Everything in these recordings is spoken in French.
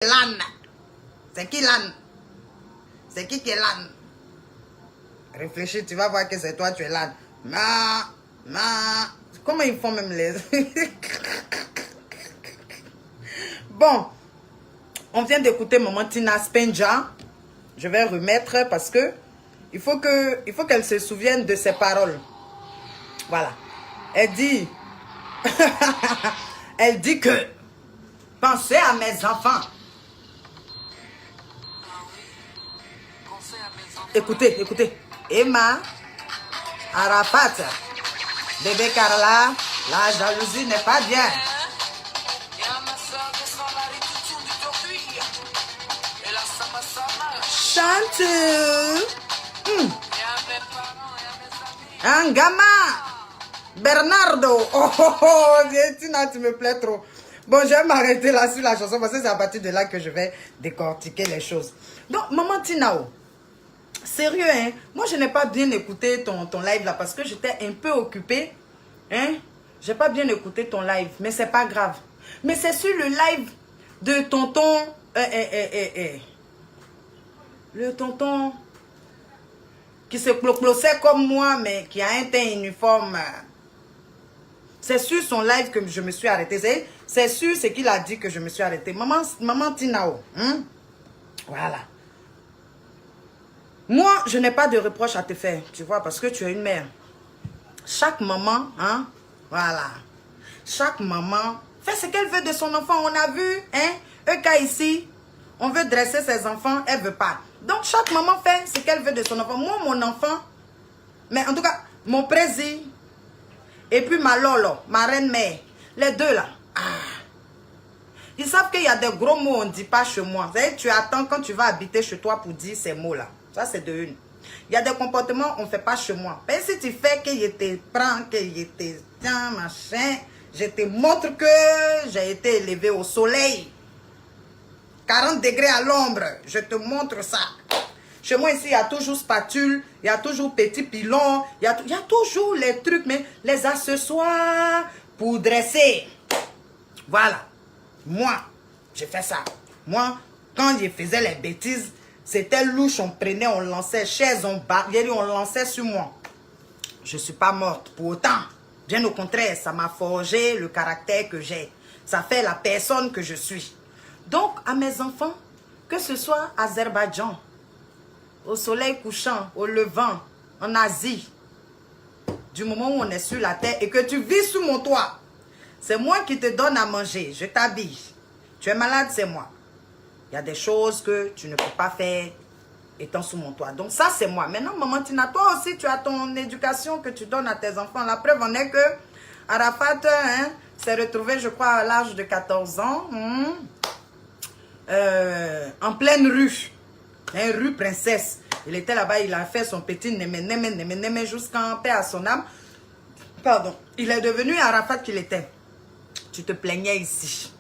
l'âne? C'est qui l'âne? C'est qui est l'âne? Réfléchis, tu vas voir que c'est toi, tu es l'âne. Comment ils font même les... Bon, on vient d'écouter Maman Tina Spenja. Je vais remettre parce que il faut qu'elle se souvienne de ses paroles. Voilà. Elle dit... Elle dit que... Pensez à mes enfants. Écoutez, écoutez. Emma, Arafat, bébé Carla, la jalousie n'est pas bien. Chante. Un gamin. Bernardo. Oh, oh, oh. Tina, tu me plais trop. Bon, je vais m'arrêter là sur la chanson parce que c'est à partir de là que je vais décortiquer les choses. Donc, Maman Tina, sérieux, hein? Moi, je n'ai pas bien écouté ton live là parce que j'étais un peu occupée. Hein? J'ai pas bien écouté ton live, mais c'est pas grave. Mais c'est sur le live de tonton... Le tonton qui se cloclossait comme moi, mais qui a un teint uniforme. C'est sur son live que je me suis arrêtée. C'est sur ce qu'il a dit que je me suis arrêtée. Maman Tinao. Hein? Voilà. Moi, je n'ai pas de reproche à te faire, tu vois, parce que tu es une mère. Chaque maman, hein, voilà. Chaque maman fait ce qu'elle veut de son enfant. On a vu, hein, un cas ici, on veut dresser ses enfants, elle ne veut pas. Donc, chaque maman fait ce qu'elle veut de son enfant. Moi, mon enfant, mais en tout cas, mon président, et puis ma Lolo, ma reine-mère, les deux là, ils savent qu'il y a des gros mots on ne dit pas chez moi. Vous savez, tu attends quand tu vas habiter chez toi pour dire ces mots-là. Ça, c'est de une. Il y a des comportements on ne fait pas chez moi. Mais si tu fais que je te prends, que je te tiens, machin, je te montre que j'ai été élevé au soleil. 40 degrés à l'ombre, je te montre ça. Chez moi ici, il y a toujours spatule, il y a toujours petit pilon, il y a toujours les trucs, mais les accessoires pour dresser. Voilà. Moi, j'ai fait ça. Moi, quand je faisais les bêtises, c'était louche, on prenait, on lançait, chaise, on barrière, on lançait sur moi. Je ne suis pas morte pour autant. Bien au contraire, ça m'a forgé le caractère que j'ai. Ça fait la personne que je suis. Donc, à mes enfants, que ce soit Azerbaïdjan, au soleil couchant, au levant, en Asie, du moment où on est sur la terre et que tu vis sous mon toit, c'est moi qui te donne à manger, je t'habille. Tu es malade, c'est moi. Il y a des choses que tu ne peux pas faire étant sous mon toit. Donc ça, c'est moi. Maintenant, Maman Tina, toi aussi, tu as ton éducation que tu donnes à tes enfants. La preuve en est que Arafat hein, s'est retrouvé, je crois, à l'âge de 14 ans, en pleine rue. Hein, rue Princesse. Il était là-bas, il a fait son petit némé jusqu'en paix à son âme. Pardon. Il est devenu Arafat qu'il était. Tu te plaignais ici.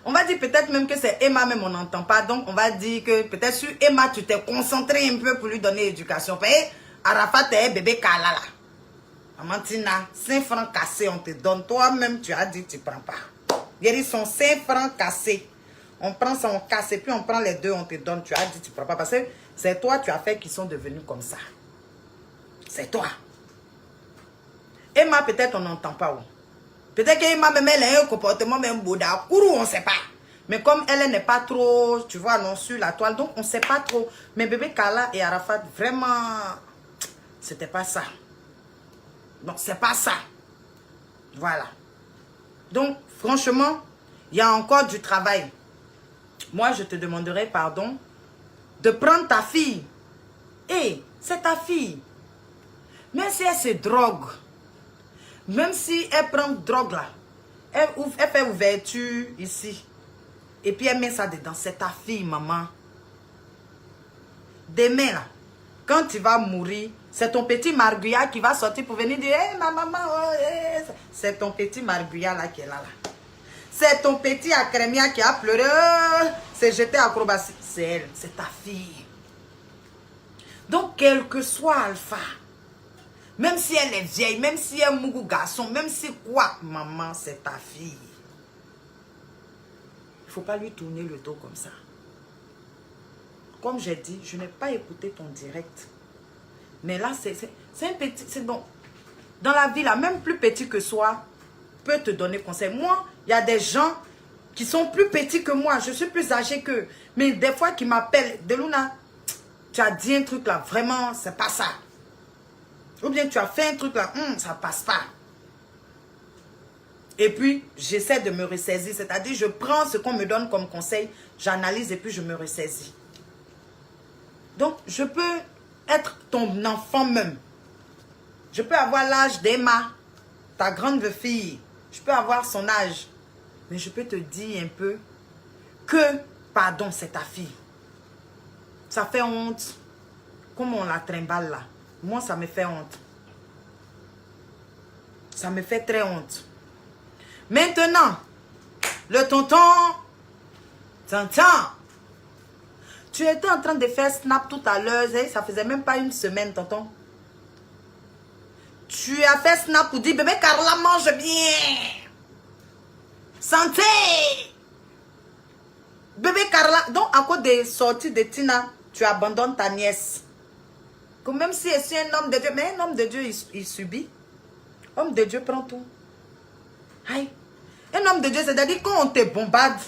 On va dire peut-être même que c'est Emma, même on n'entend pas. Donc, on va dire que peut-être sur Emma, tu t'es concentré un peu pour lui donner l'éducation. Arafat est bébé Kalala. Maman Tina, 5 francs cassés, on te donne. Toi-même, tu as dit, tu ne prends pas. Ils sont 5 francs cassés. On prend ça, on casse, et puis on prend les deux, on te donne. Tu as dit, tu ne prends pas. Parce que c'est toi, tu as fait qu'ils sont devenus comme ça. C'est toi. Emma, peut-être on n'entend pas. Peut-être qu'Emma même elle a un comportement même Bouddha. On ne sait pas. Mais comme elle n'est pas trop, tu vois, non, sur la toile, donc on ne sait pas trop. Mais bébé Kala et Arafat, vraiment, c'était pas ça. Donc, c'est pas ça. Voilà. Donc, franchement, il y a encore du travail. Moi, je te demanderai pardon de prendre ta fille. Et c'est ta fille. Même si elle se drogue, même si elle prend drogue là, elle fait ouverture ici. Et puis elle met ça dedans. C'est ta fille, maman. Demain là, quand tu vas mourir, c'est ton petit marguillat qui va sortir pour venir dire, hey, ma maman, oh, hey. C'est ton petit marguillat là qui est là. C'est ton petit acrémia qui a pleuré, s'est jeté acrobatie. C'est elle, c'est ta fille. Donc, quel que soit Alpha, même si elle est vieille, même si elle est mougou garçon, même si quoi, maman, c'est ta fille. faut pas lui tourner le dos comme ça. Comme j'ai dit, je n'ai pas écouté ton direct. Mais là, c'est un petit... C'est bon. Dans la vie, là, même plus petit que soi, peut te donner conseil. Moi, il y a des gens qui sont plus petits que moi. Je suis plus âgée qu'eux. Mais des fois, qui m'appellent. Deluna, tu as dit un truc là, vraiment, c'est pas ça. Ou bien tu as fait un truc là, ça passe pas. Et puis, j'essaie de me ressaisir. C'est-à-dire, je prends ce qu'on me donne comme conseil, j'analyse et puis je me ressaisis. Donc, je peux être ton enfant même. Je peux avoir l'âge d'Emma, ta grande fille. Je peux avoir son âge. Mais je peux te dire un peu que, pardon, c'est ta fille. Ça fait honte. Comment on la trimballe là. Moi, ça me fait honte. Ça me fait très honte. Maintenant, le tonton, tu étais en train de faire snap tout à l'heure. Ça faisait même pas une semaine, tonton. Tu as fait snap pour dire, bébé Carla mange bien. Santé. Bébé Carla, donc à cause des sorties de Tina, tu abandonnes ta nièce. Comme même si c'est un homme de Dieu, mais un homme de Dieu, il subit. Homme de Dieu prend tout. Aïe. Un homme de Dieu, c'est-à-dire quand on te bombarde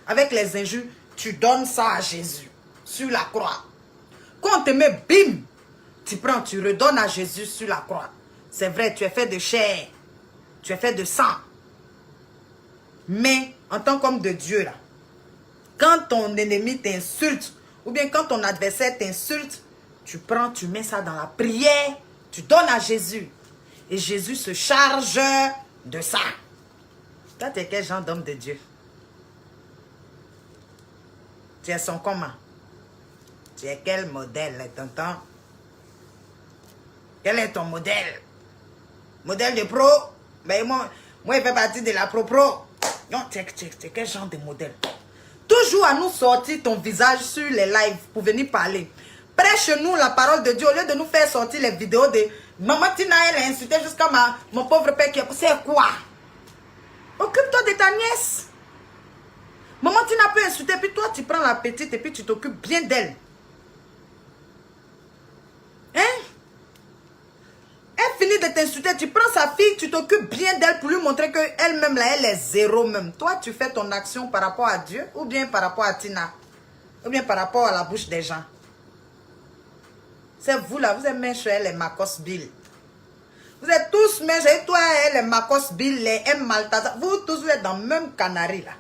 avec les injures, tu donnes ça à Jésus sur la croix. Quand on te met bim, tu prends, tu redonnes à Jésus sur la croix. C'est vrai, tu es fait de chair, tu es fait de sang. Mais en tant qu'homme de Dieu, là, quand ton ennemi t'insulte, ou bien quand ton adversaire t'insulte, tu prends, tu mets ça dans la prière, tu donnes à Jésus. Et Jésus se charge de ça. Toi, tu es quel genre d'homme de Dieu? Tu es son comment? Tu es quel modèle, tonton? Quel est ton modèle? Modèle de pro? Ben moi, il fait partie de la pro-pro. Non, tu es quel genre de modèle? Toujours à nous sortir ton visage sur les lives pour venir parler. Prêche-nous la parole de Dieu au lieu de nous faire sortir les vidéos de Maman Tina, elle a insulté jusqu'à mon pauvre père qui est... C'est quoi? Occupe-toi de ta nièce. Maman Tina peut insulter, puis toi tu prends la petite et puis tu t'occupes bien d'elle. Hein? Elle finit de t'insulter, tu prends sa fille, tu t'occupes bien d'elle pour lui montrer qu'elle-même là, elle est zéro même. Toi, tu fais ton action par rapport à Dieu, ou bien par rapport à Tina, ou bien par rapport à la bouche des gens. C'est vous là, vous êtes méchants, elle est Marcos Bill. Vous êtes tous méchants, et toi, elle est Marcos Bill, les M. Maltasa. Vous tous, vous êtes dans le même canari là.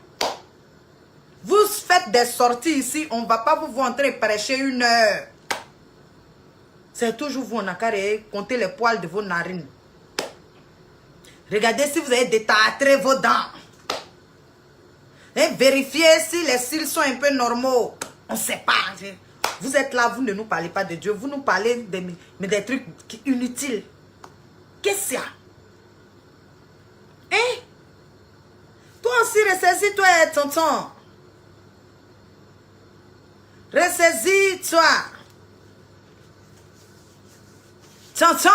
Vous faites des sorties ici, on ne va pas vous voir entrer prêcher 1 heure. C'est toujours vous, on a qu'à compter les poils de vos narines. Regardez si vous avez détartré vos dents. Et vérifiez si les cils sont un peu normaux. On ne sait pas. Vous êtes là, vous ne nous parlez pas de Dieu. Vous nous parlez des trucs inutiles. Qu'est-ce qu'il y a? Hein? Toi aussi, ressaisis-toi, tonton. Ressaisis-toi. Tonton,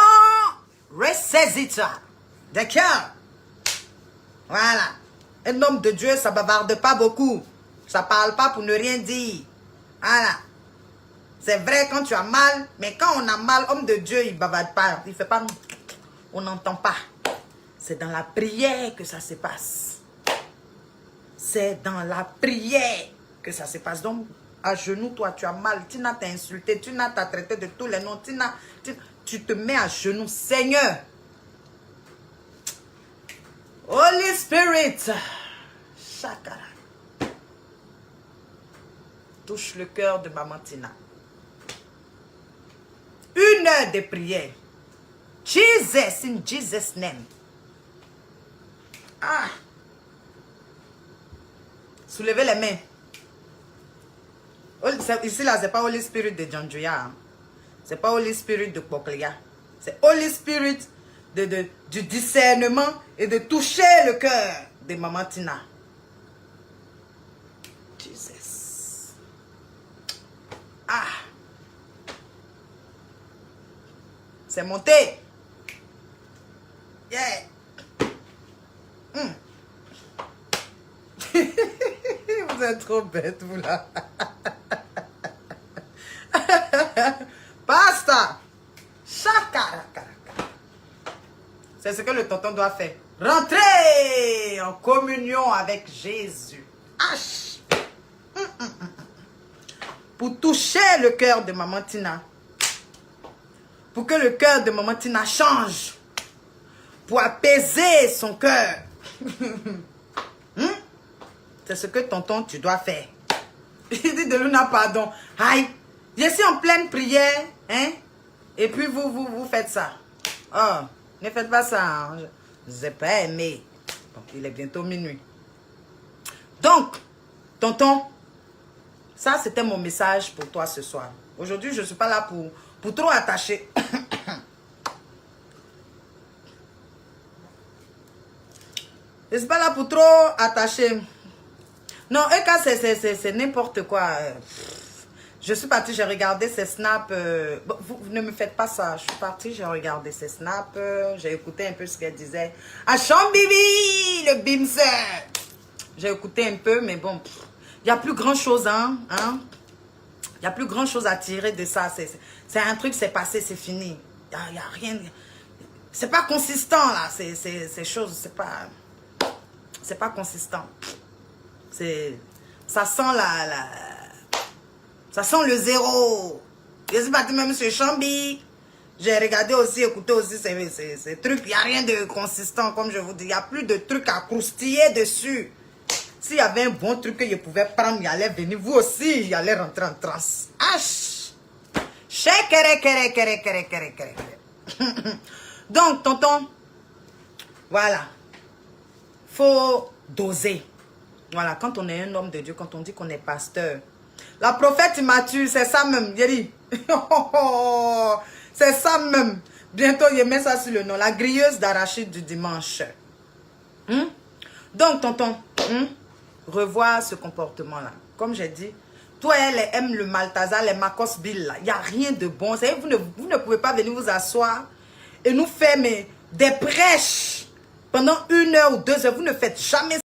ressaisis-toi. D'accord? Voilà. Un homme de Dieu, ça ne bavarde pas beaucoup. Ça ne parle pas pour ne rien dire. Voilà. C'est vrai quand tu as mal, mais quand on a mal, homme de Dieu, il ne bavarde pas. Il ne fait pas... On n'entend pas. C'est dans la prière que ça se passe. C'est dans la prière que ça se passe. Donc, à genoux, toi, tu as mal. Tina t'a insulté. Tina t'a traité de tous les noms. Tina, tu te mets à genoux. Seigneur. Holy Spirit. Chakara. Touche le cœur de maman Tina. 1 heure de prière. Jesus, in Jesus' name. Ah. Soulevez les mains. Ici, là, c'est pas Holy Spirit de Janjoya. Hein. C'est pas Holy Spirit de Poklia. C'est Holy Spirit du discernement et de toucher le cœur de Maman Tina. Jesus. Ah. C'est monté. Yeah. Vous êtes trop bête, vous là. Basta. C'est ce que le tonton doit faire. Rentrer en communion avec Jésus. H. Pour toucher le cœur de Maman Tina. Pour que le cœur de Maman Tina change. Pour apaiser son cœur. C'est ce que tonton tu dois faire. Il dit de Luna pardon. Aïe. Je suis en pleine prière. Hein? Et puis vous faites ça. Oh, ne faites pas ça. Hein? Je n'ai pas aimé. Bon, il est bientôt minuit. Donc, tonton, ça c'était mon message pour toi ce soir. Aujourd'hui, je ne suis pas là pour trop attacher. Je ne suis pas là pour trop attacher. Non, EK, c'est n'importe quoi. Je suis partie, j'ai regardé ses snaps. Vous ne me faites pas ça. Je suis partie, j'ai regardé ses snaps. J'ai écouté un peu ce qu'elle disait. Acham Bibi, le bimser. J'ai écouté un peu, mais bon, il n'y a plus grand chose, hein. Il n'y a plus grand chose à tirer de ça. C'est un truc, c'est passé, c'est fini. Il n'y a rien. C'est pas consistant, là. Ces choses, c'est pas consistant. Ça sent ça sent le zéro. Je suis partie même sur Chambi. J'ai regardé aussi, écouté aussi ces trucs. Il n'y a rien de consistant, comme je vous dis. Il n'y a plus de trucs à croustiller dessus. S'il y avait un bon truc que je pouvais prendre, il allait venir. Vous aussi, il allait rentrer en transe. H. Donc, tonton, voilà. Faut doser. Voilà, quand on est un homme de Dieu, quand on dit qu'on est pasteur. La prophète immature, c'est ça même. J'ai dit. C'est ça même. Bientôt, je mets ça sur le nom. La grilleuse d'arachide du dimanche. Donc, tonton, revois ce comportement-là. Comme j'ai dit, toi, elle aime le Maltazar, les Marcos Bill, là. Il n'y a rien de bon. Vous ne pouvez pas venir vous asseoir et nous faire des prêches pendant 1 heure ou 2 heures. Vous ne faites jamais